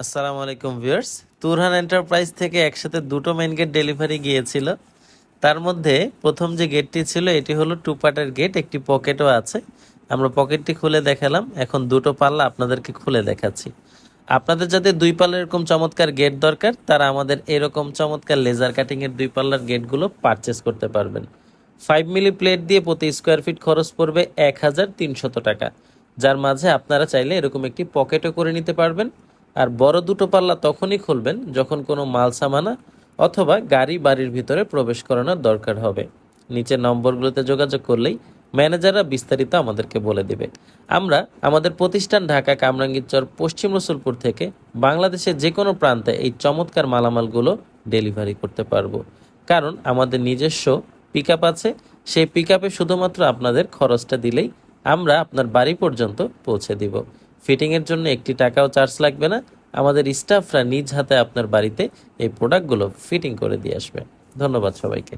আসসালামু আলাইকুম viewers. Turhan enterprise থেকে একসাথে দুটো মেইন গেট ডেলিভারি গিয়েছিল। তার মধ্যে প্রথম যে গেটটি ছিল এটি হলো টু পার্টের গেট, একটি পকেটও আছে। আমরা পকেটটি খুলে দেখালাম, এখন দুটো পাল্লা আপনাদেরকে খুলে দেখাচ্ছি। আপনাদের যাদের দুই পাল্লা এরকম চমৎকার গেট দরকার, তারা আমাদের এরকম চমৎকার লেজার কাটিংয়ের দুই পাল্লার গেটগুলো পারচেস করতে পারবেন। 5 মিলি প্লেট দিয়ে প্রতি স্কোয়ার ফিট খরচ পড়বে 1300 টাকা, যার মাঝে আপনারা চাইলে এরকম একটি পকেটও করে নিতে পারবেন। আর বড় দুটো পাল্লা তখনই খুলবেন যখন কোনো মাল সামানা অথবা গাড়ি বাড়ির ভিতরে প্রবেশ করানোর দরকার হবে। নিচের নম্বরগুলোতে যোগাযোগ করলেই ম্যানেজাররা বিস্তারিত আমাদেরকে বলে দেবে। আমরা আমাদের প্রতিষ্ঠান ঢাকা কামরাঙ্গীরচর পশ্চিম রসুলপুর থেকে বাংলাদেশের যে কোনো প্রান্তে এই চমৎকার মালামালগুলো ডেলিভারি করতে পারবো, কারণ আমাদের নিজস্ব পিক আপ আছে। সেই পিক আপে শুধুমাত্র আপনাদের খরচটা দিলেই আমরা আপনার বাড়ি পর্যন্ত পৌঁছে দিব। ফিটিংয়ের জন্য একটি টাকাও চার্জ লাগবে না। আমাদের স্টাফরা নিজ হাতে আপনার বাড়িতে এই প্রোডাক্টগুলো ফিটিং করে দিয়ে আসবে। ধন্যবাদ সবাইকে।